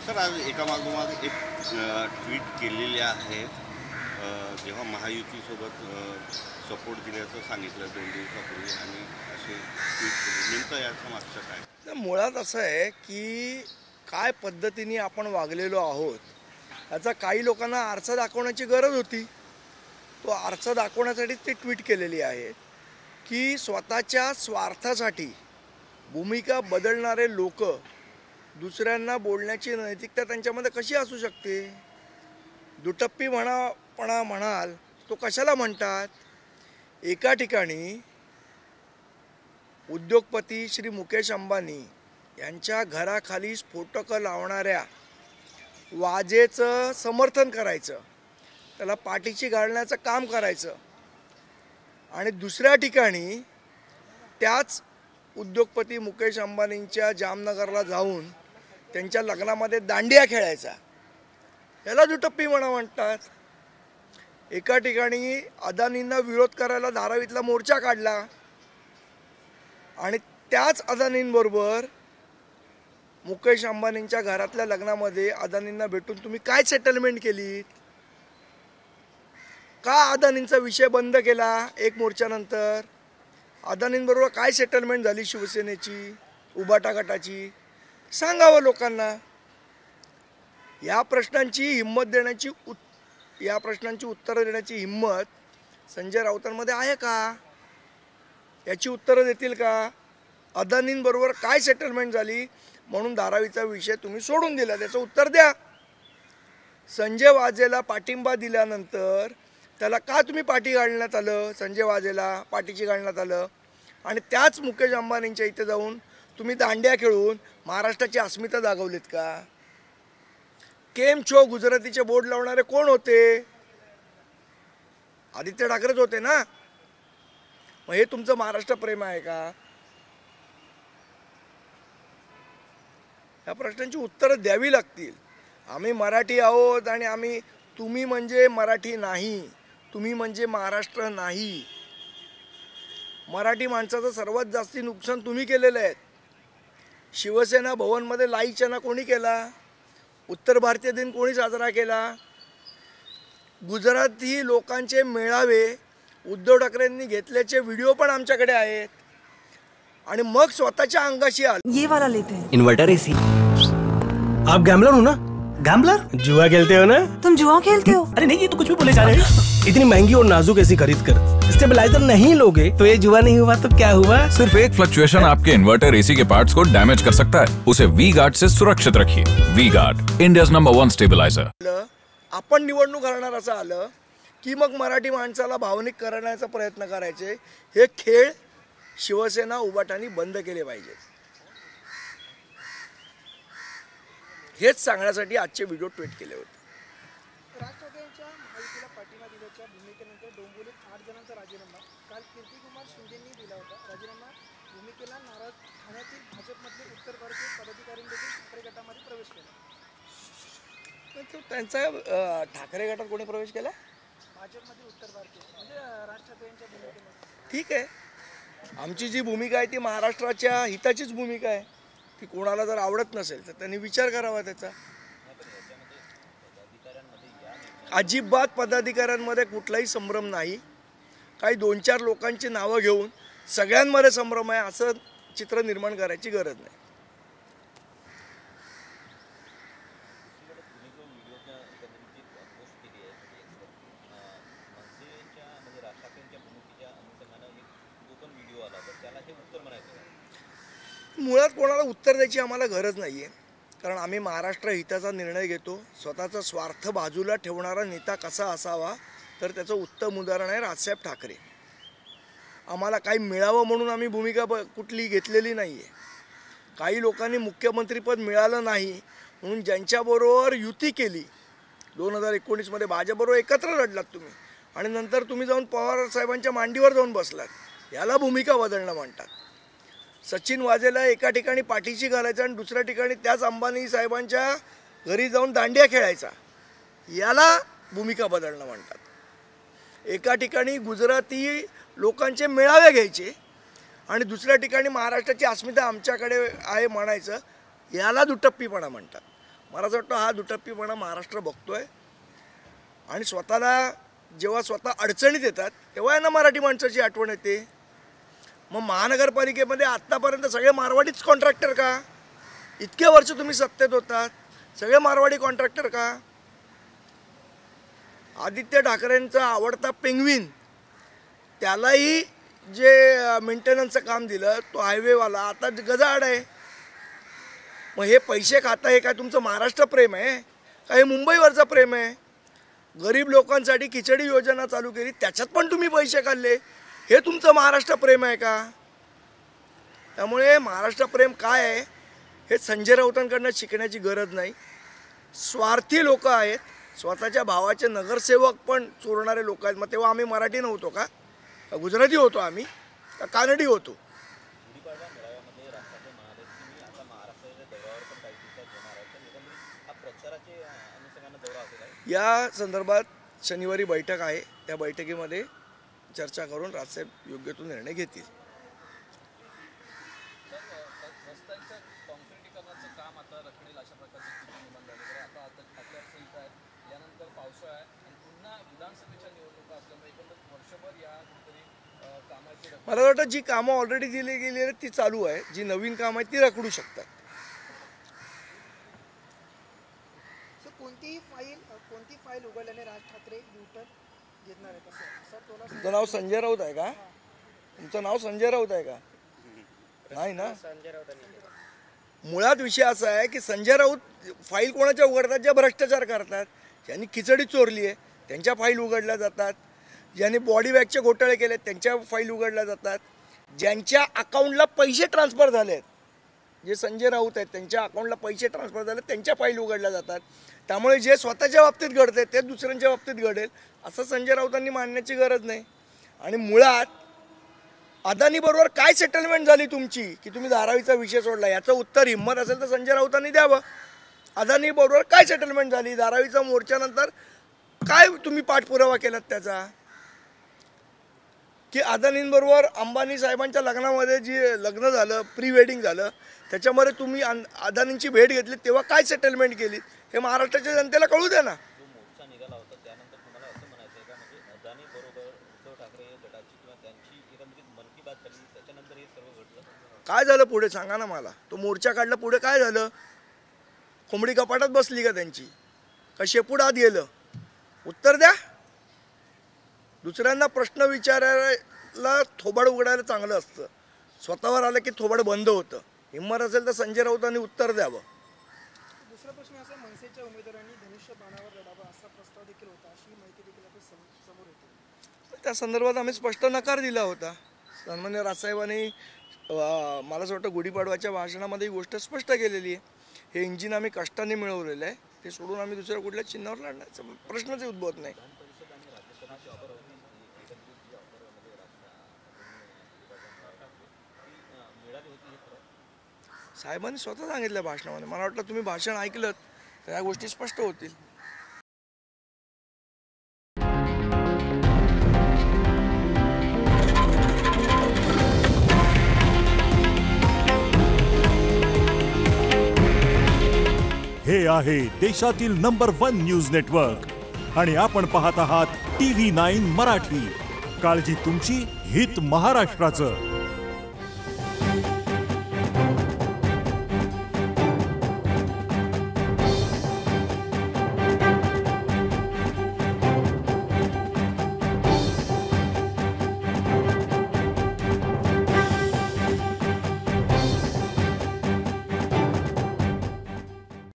Sir आज एकामागोमाग एक tweet केलेले आहेत. जेव्हा महायुतीसोबत सपोर्ट दिल्याचं सांगितलं 2 दिवसापूर्वी आणि असे ट्विट केले, नेमकं याचं मागचं काय? तर मुळात असं आहे की काय पद्धतीने आपण वागलेलो आहोत याचा काही लोकांना आरसा दाखवण्याची गरज होती. तो आरसा दाखवण्यासाठीच ते ट्विट केलेली आहे की स्वतःच्या स्वार्थासाठी भूमिका बदलणारे लोक दुसऱ्यांना बोलण्याची नैतिकता त्यांच्यामध्ये कशी असू शकते. दुटप्पी म्हणाल तो कशाला म्हणतात. एका ठिकाणी उद्योगपती श्री मुकेश अंबानी यांच्या घराखाली स्फोटक लावणाऱ्या वाजेचं समर्थन करायचं, त्याला पाठीशी घालण्याचं काम करायचं आणि दुसऱ्या ठिकाणी त्याच उद्योगपती मुकेश अंबानींच्या जामनगरला जाऊन त्यांच्या लग्नामध्ये दांडिया खेळायचा, याला दुटप्पी म्हणतात. एका ठिकाणी अदानींना विरोध करायला धारावीतला मोर्चा काढला आणि त्याच अदानींबरोबर मुकेश अंबानींच्या घरातल्या लग्नामध्ये अदानींना भेटून तुम्ही काय सेटलमेंट केली, का अदानींचा विषय बंद केला. एक मोर्चानंतर अदानींबरोबर काय सेटलमेंट झाली शिवसेनेची, उभाटा गटाची, सांगावं लोकांना. या प्रश्नांची उत्तरं देण्याची हिम्मत संजय राऊतांमध्ये आहे का. याची उत्तरं देतील का. अदानींबरोबर काय सेटलमेंट झाली म्हणून धारावीचा विषय तुम्ही सोडून दिला, त्याचं उत्तर द्या. संजय वाजेला पाठिंबा दिल्यानंतर त्याला का तुम्ही पाठी घालण्यात आलं, संजय वाजेला पाठीशी घालण्यात आलं आणि त्याच मुकेश अंबानींच्या इथे जाऊन तुम्ही दांड्या खेळून महाराष्ट्राची अस्मिता जागवलीत का. केम छो गुजरातीचे बोर्ड लावणारे कोण होते. आदित्य ठाकरेच होते ना. मग हे तुमचं महाराष्ट्र प्रेम आहे का. या प्रश्नांची उत्तरं द्यावी लागतील. आम्ही मराठी आहोत आणि तुम्ही म्हणजे मराठी नाही, तुम्ही म्हणजे महाराष्ट्र नाही. मराठी माणसाचं सर्वात जास्ती नुकसान तुम्ही केलेलं आहे. शिवसेना भवनमध्ये लाईचना कोणी केला, उत्तर भारतीय दिन कोणी साजरा केला, गुजराती लोकांचे मेळावे उद्धव ठाकरेंनी घेतल्याचे व्हिडिओ पण आमच्याकडे आहेत. आणि मग स्वतःच्या अंगाशी आल. ये वाला लेते हैं. Inverter AC. आप गैम्बलर हो ना. गैम्बलर? जुआ खेलते हो ना. तुम जुआ खेलते हो. अरे नहीं, ये तो कुछ भी बोले जा रहे हैं. इतनी महंगी और नाजुक एसी खरीद कर स्टेबलाइजर नहीं लोगे तो ये जुआ नहीं हुआ तो क्या हुआ. सिर्फ एक फ्लक्चुएशन आपके इन्वर्टर एसी के पार्ट्स को डैमेज कर सकता है. उसे वी गार्ड से सुरक्षित रखिए. V Guard, India's number 1 stabiliser. आपण निवडणूक करणार असं आलं की मग मराठी माणसाला भावनिक करण्याचा प्रयत्न करायचे. हे खेळ शिवसेना उभाटांनी बंद केले पाहिजे. हेच सांगण्यासाठी आजचे व्हिडिओ ट्विट केले होते. राष्ट्रवादीच्या महायुतीला पाठिंबा दिल्याच्या भूमिकेनंतर डोंबिवलीत 8 जणांचा राजीनामा काल कीर्तिकुमार शिंदेंनी दिला होता. राजीनामा भूमिकेला नाराज ठाण्यातील भाजपमधले उत्तर भारतीय पदाधिकाऱ्यांनी देखील ठाकरे गटामध्ये प्रवेश केला. त्यांचा ठाकरे गटात कोणी प्रवेश केला. भाजपमध्ये उत्तर भारतीय म्हणजे राष्ट्रवादीच्या भूमिकेमध्ये. ठीक आहे, आमची जी भूमिका आहे ती महाराष्ट्राच्या हिताचीच भूमिका आहे. ती कोणाला जर आवडत नसेल तर त्यांनी विचार करावा त्याचा. अजिबात पदाधिकाऱ्यांमध्ये कुठलाही संभ्रम नाही. काही 2-4 लोकांची नावं घेऊन सगळ्यांमध्ये संभ्रम आहे असं चित्र निर्माण करायची गरज नाही. मुळात कोणाला उत्तर द्यायची आम्हाला गरज नाही आहे, कारण आम्ही महाराष्ट्र हिताचा निर्णय घेतो. स्वतःचा स्वार्थ बाजूला ठेवणारा नेता कसा असावा तर त्याचं उत्तम उदाहरण आहे राजसाहेब ठाकरे. आम्हाला काही मिळावं म्हणून आम्ही भूमिका कुठली घेतलेली नाही आहे. काही लोकांनी मुख्यमंत्रीपद मिळालं नाही म्हणून ज्यांच्याबरोबर युती केली 2019मध्ये भाजपबरोबर एकत्र लढलात तुम्ही आणि नंतर तुम्ही जाऊन पवार साहेबांच्या मांडीवर जाऊन बसलात, याला भूमिका बदलणं म्हणतात. सचिन वाजेला एका ठिकाणी पाठीशी घालायचा आणि दुसऱ्या ठिकाणी त्याच अंबानी साहेबांच्या घरी जाऊन दांडिया खेळायचा, याला भूमिका बदलणं म्हणतात. एका ठिकाणी गुजराती लोकांचे मेळावे घ्यायचे आणि दुसऱ्या ठिकाणी महाराष्ट्राची अस्मिता आमच्याकडे आहे म्हणायचं, याला दुटप्पीपणा म्हणतात. मला असं वाटतं हा दुटप्पीपणा महाराष्ट्र बघतोय आणि स्वतःला जेव्हा स्वतः अडचणीत येतात तेव्हा यांना मराठी माणसाची आठवण येते. मग महानगरपालिकेमध्ये आत्तापर्यंत सगळे मारवाडीच कॉन्ट्रॅक्टर का? इतके वर्ष तुम्ही सत्तेत होतात, सगळे मारवाडी कॉन्ट्रॅक्टर का? आदित्य ठाकरेंचा आवडता पेंग्विन त्यालाही जे मेंटेनन्सचं काम दिलं तो हायवेवाला आता गजाआड आहे. मग हे पैसे खाता हे काय तुमचं महाराष्ट्र प्रेम आहे का हे मुंबईवरचं प्रेम आहे? गरीब लोकांसाठी खिचडी योजना चालू केली त्याच्यात पण तुम्ही पैसे काढले, हे तुमचं महाराष्ट्र प्रेम आहे का? त्यामुळे महाराष्ट्र प्रेम काय आहे हे संजय राऊतांकडनं शिकण्याची गरज नाही. स्वार्थी लोक आहेत, स्वतःच्या भावाचे नगरसेवक पण चोरणारे लोक आहेत. मग तेव्हा आम्ही मराठी नव्हतो का? गुजराती होतो आम्ही का कानडी होतो? या संदर्भात शनिवारी बैठक आहे, त्या बैठकीमध्ये चर्चा करून राजसाहेब योग्य तो निर्णय घेतील. मला वाटतं जी कामं ऑलरेडी दिली गेली आहेत ती चालू आहे, जी नवीन कामं आहेत ती रखडू शकतात. कोणती फाईल उघडल्याने राज ठाकरे युटर्न घेणार आहे? तुमचं नाव संजय राऊत आहे का? तुमचं नाव संजय राऊत आहे का? नाही ना. मुळात विषय असा आहे की संजय राऊत फाईल कोणाच्या उघडतात? ज्या भ्रष्टाचार करतात, ज्यांनी खिचडी चोरली आहे त्यांच्या फाईल उघडल्या जातात, ज्यांनी बॉडी बॅगचे घोटाळे केले त्यांच्या फाईल उघडल्या जातात, ज्यांच्या अकाउंटला पैसे ट्रान्सफर झाले आहेत, जे संजय राऊत आहेत त्यांच्या अकाउंटला पैसे ट्रान्सफर झाले त्यांच्या फाईल उघडल्या जातात. त्यामुळे जे स्वतःच्या बाबतीत घडते ते दुसऱ्यांच्या बाबतीत घडेल असं संजय राऊतांनी मानण्याची गरज नाही. आणि मुळात अदानीबरोबर काय सेटलमेंट झाली तुमची की तुम्ही धारावीचा विषय सोडला? याचं उत्तर हिंमत असेल तर संजय राऊतांनी द्यावं. अदानीबरोबर काय सेटलमेंट झाली? धारावीचा मोर्चानंतर काय तुम्ही पाठपुरावा केलात त्याचा? की अदानींबरोबर अंबानी साहेबांच्या लग्नामध्ये जे लग्न झालं, प्री वेडिंग झालं, त्याच्यामध्ये तुम्ही अदानींची भेट घेतली तेव्हा काय सेटलमेंट केली हे महाराष्ट्राच्या जनतेला कळू द्या ना. काय झालं पुढे सांगा ना मला. तो मोर्चा काढला पुढे काय झालं? कोंबडी कपाटात बसली का त्यांची? का शेपूट आत गेलं? उत्तर द्या. दुसऱ्यांना प्रश्न विचारायला थोबाड उघडायला चांगलं असतं, स्वतःवर आलं की थोबाड बंद होतं. हिंमत असेल तर संजय राऊतांनी उत्तर द्यावं. दुसरा प्रश्न असा, मनसेच्या उमेदवारांनी धनुष्य बाणावर लढावा असा प्रस्ताव देखील होता, अशी माहिती देखील आपल्या समोर होती. त्या संदर्भात आम्ही स्पष्ट नकार दिला होता. सन्मान्य राजसाहेबांनी मला असं वाटतं गुढीपाडवाच्या भाषणामध्ये ही गोष्ट स्पष्ट केलेली आहे. हे इंजिन आम्ही कष्टाने मिळवलेलं आहे, ते सोडून आम्ही दुसऱ्या कुठल्या चिन्हावर लढण्याचा प्रश्नच उद्भवत नाही. साहेबांनी स्वतः सांगितलं भाषणामध्ये. मला वाटलं तुम्ही भाषण ऐकलं तर या गोष्टी स्पष्ट होतील. हे आहे देशातील नंबर 1 न्यूज नेटवर्क आणि आपण पाहत आहात TV9 मराठी. काळजी तुमची, हित महाराष्ट्राचं.